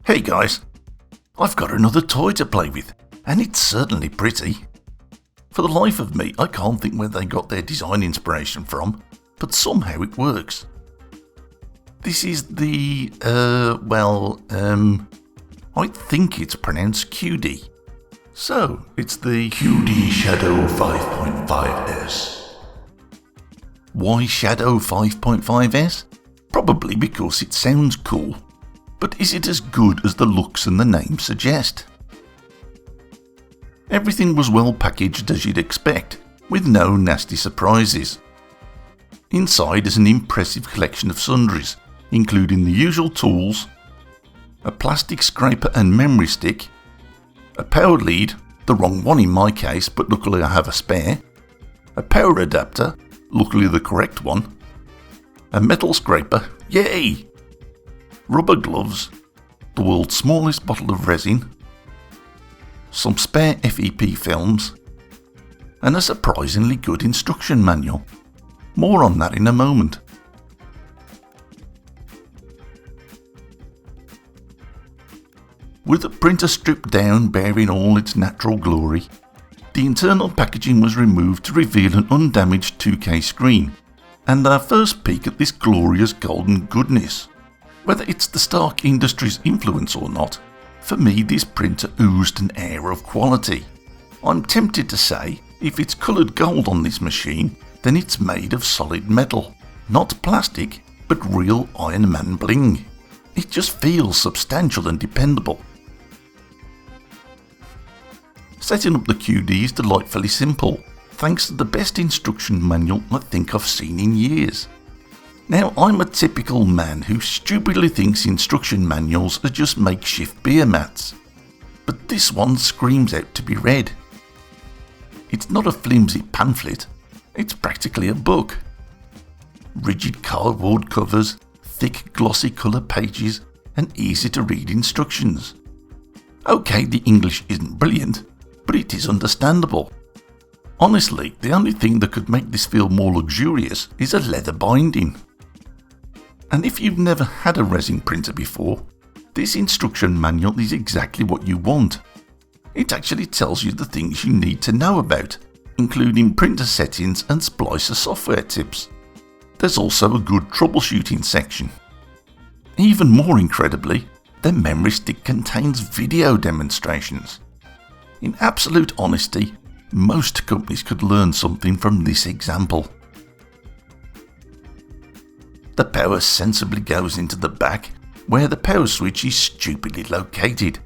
Hey guys, I've got another toy to play with, and it's certainly pretty. For the life of me, I can't think where they got their design inspiration from, but somehow it works. This is the, I think it's pronounced QD. So, it's the QIDI Shadow 5.5S. Why Shadow 5.5S? Probably because it sounds cool. But is it as good as the looks and the name suggest? Everything was well packaged as you'd expect, with no nasty surprises. Inside is an impressive collection of sundries, including the usual tools, a plastic scraper and memory stick, a power lead, the wrong one in my case, but luckily I have a spare, a power adapter, luckily the correct one, a metal scraper, yay! Rubber gloves, the world's smallest bottle of resin, some spare FEP films, and a surprisingly good instruction manual. More on that in a moment. With the printer stripped down bearing all its natural glory, the internal packaging was removed to reveal an undamaged 2K screen, and our first peek at this glorious golden goodness. Whether it's the Stark Industries influence or not, for me this printer oozed an air of quality. I'm tempted to say, if it's coloured gold on this machine, then it's made of solid metal. Not plastic, but real Iron Man bling. It just feels substantial and dependable. Setting up the QD is delightfully simple, thanks to the best instruction manual I think I've seen in years. Now, I'm a typical man who stupidly thinks instruction manuals are just makeshift beer mats, but this one screams out to be read. It's not a flimsy pamphlet, it's practically a book. Rigid cardboard covers, thick glossy colour pages, and easy to read instructions. Okay, the English isn't brilliant, but it is understandable. Honestly, the only thing that could make this feel more luxurious is a leather binding. And if you've never had a resin printer before, this instruction manual is exactly what you want. It actually tells you the things you need to know about, including printer settings and splicer software tips. There's also a good troubleshooting section. Even more incredibly, the memory stick contains video demonstrations. In absolute honesty, most companies could learn something from this example. The power sensibly goes into the back, where the power switch is stupidly located.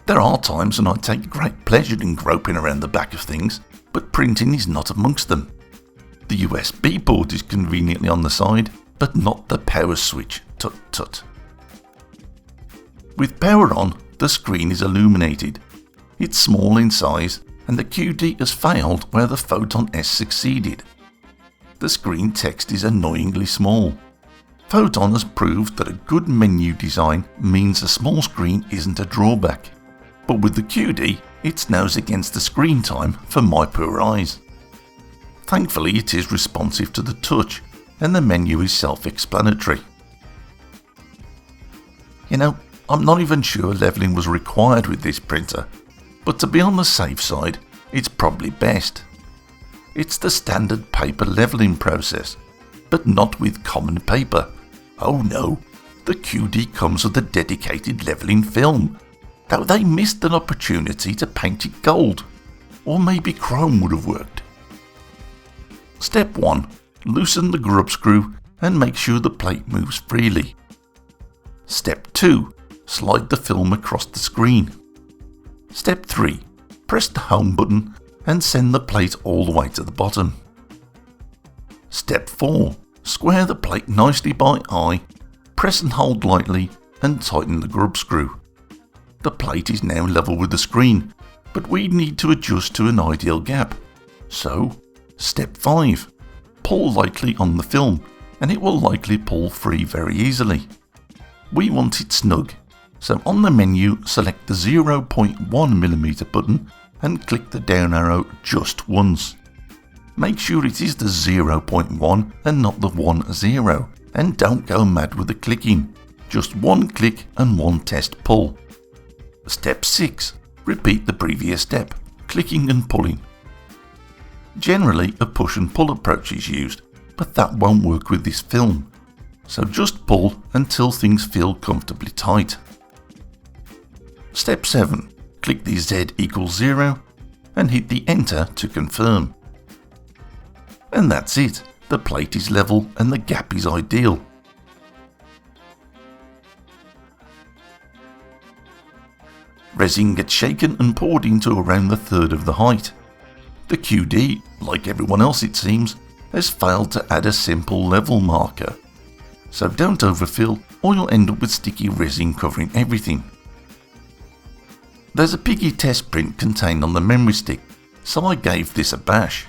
There are times when I take great pleasure in groping around the back of things, but printing is not amongst them. The USB port is conveniently on the side, but not the power switch, tut tut. With power on, the screen is illuminated. It's small in size, and the QD has failed where the Photon S succeeded. The screen text is annoyingly small. Photon has proved that a good menu design means a small screen isn't a drawback, but with the QD, it's nose against the screen time for my poor eyes. Thankfully, it is responsive to the touch, and the menu is self-explanatory. You know, I'm not even sure levelling was required with this printer, but to be on the safe side, it's probably best. It's the standard paper levelling process, but not with common paper. Oh no, the QD comes with a dedicated levelling film, though they missed an opportunity to paint it gold, or maybe chrome would have worked. Step 1. Loosen the grub screw and make sure the plate moves freely. Step 2. Slide the film across the screen. Step 3. Press the home button and send the plate all the way to the bottom. Step 4. Square the plate nicely by eye, press and hold lightly, and tighten the grub screw. The plate is now level with the screen, but we need to adjust to an ideal gap. So, step 5. Pull lightly on the film, and it will likely pull free very easily. We want it snug, so on the menu select the 0.1mm button and click the down arrow just once. Make sure it is the 0.1 and not the 10, and don't go mad with the clicking. just one click and one test pull. Step 6. Repeat the previous step, clicking and pulling. Generally a push and pull approach is used, but that won't work with this film, so just pull until things feel comfortably tight. Step 7. Click the Z equals 0 and hit the enter to confirm. And that's it, the plate is level and the gap is ideal. Resin gets shaken and poured into around the third of the height. The QD, like everyone else it seems, has failed to add a simple level marker. So don't overfill or you'll end up with sticky resin covering everything. There's a piggy test print contained on the memory stick, so I gave this a bash.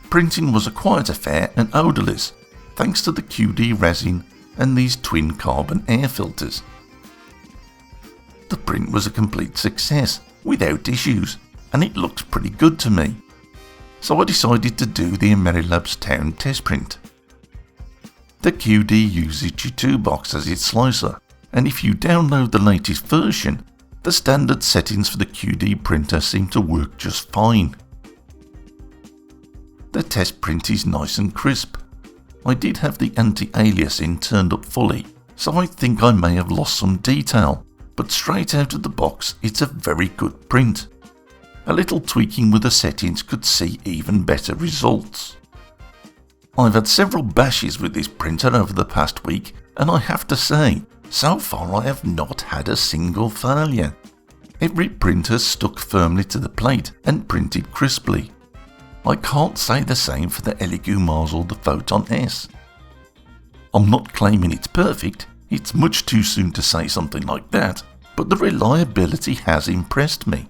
Printing was a quiet affair and odourless, thanks to the QD resin and these twin carbon air filters. The print was a complete success, without issues, and it looks pretty good to me. So I decided to do the Amerilabs Town test print. The QD uses G2 box as its slicer, and if you download the latest version, the standard settings for the QD printer seem to work just fine. The test print is nice and crisp. I did have the anti-aliasing turned up fully, so I think I may have lost some detail, but straight out of the box it's a very good print. A little tweaking with the settings could see even better results. I've had several bashes with this printer over the past week, and I have to say, so far I have not had a single failure. Every print has stuck firmly to the plate and printed crisply. I can't say the same for the Elegoo Mars or the Photon S. I'm not claiming it's perfect, it's much too soon to say something like that, but the reliability has impressed me.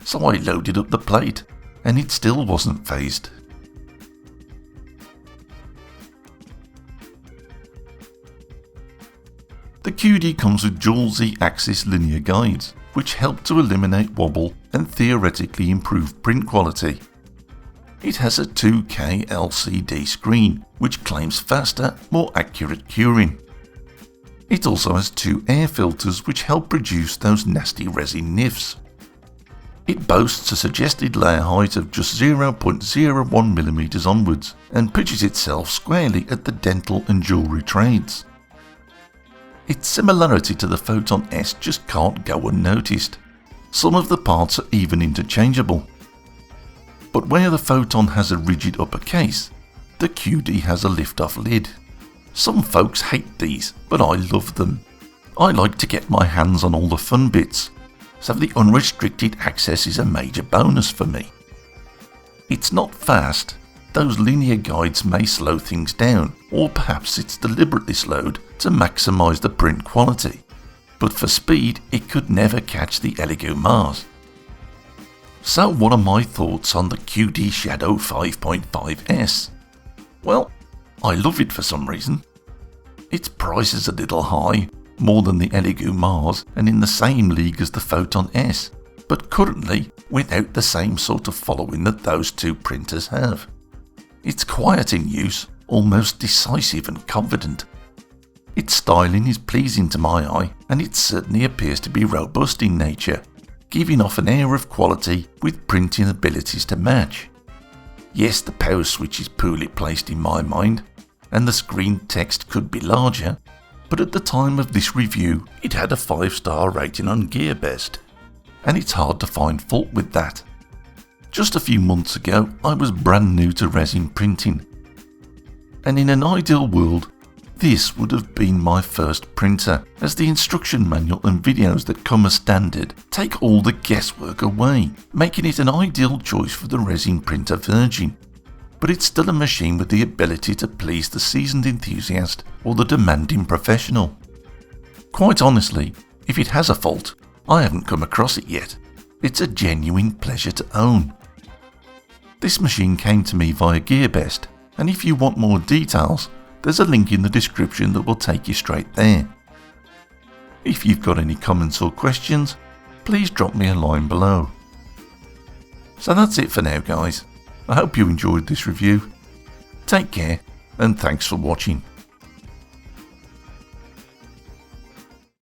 So I loaded up the plate, and it still wasn't phased. The QD comes with dual Z-axis linear guides, which help to eliminate wobble and theoretically improve print quality. It has a 2K LCD screen, which claims faster, more accurate curing. It also has 2 air filters which help reduce those nasty resin nifs. It boasts a suggested layer height of just 0.01mm onwards and pitches itself squarely at the dental and jewellery trades. Its similarity to the Photon S just can't go unnoticed. Some of the parts are even interchangeable. But where the Photon has a rigid upper case, the QD has a lift-off lid. Some folks hate these, but I love them. I like to get my hands on all the fun bits, so the unrestricted access is a major bonus for me. It's not fast. Those linear guides may slow things down, or perhaps it's deliberately slowed to maximise the print quality. But for speed, it could never catch the Elegoo Mars. So what are my thoughts on the QIDI Shadow 5.5S? Well, I love it for some reason. Its price is a little high, more than the Elegoo Mars and in the same league as the Photon S, but currently without the same sort of following that those two printers have. It's quiet in use, almost decisive and confident. Its styling is pleasing to my eye, and it certainly appears to be robust in nature, giving off an air of quality with printing abilities to match. Yes, the power switch is poorly placed in my mind, and the screen text could be larger, but at the time of this review it had a 5-star rating on GearBest, and it's hard to find fault with that. Just a few months ago I was brand new to resin printing, and in an ideal world this would have been my first printer, as the instruction manual and videos that come as standard take all the guesswork away, making it an ideal choice for the resin printer virgin. But it's still a machine with the ability to please the seasoned enthusiast or the demanding professional. Quite honestly, if it has a fault, I haven't come across it yet. It's a genuine pleasure to own. This machine came to me via GearBest, and if you want more details, there's a link in the description that will take you straight there. If you've got any comments or questions, please drop me a line below. So that's it for now, guys. I hope you enjoyed this review. Take care, and thanks for watching.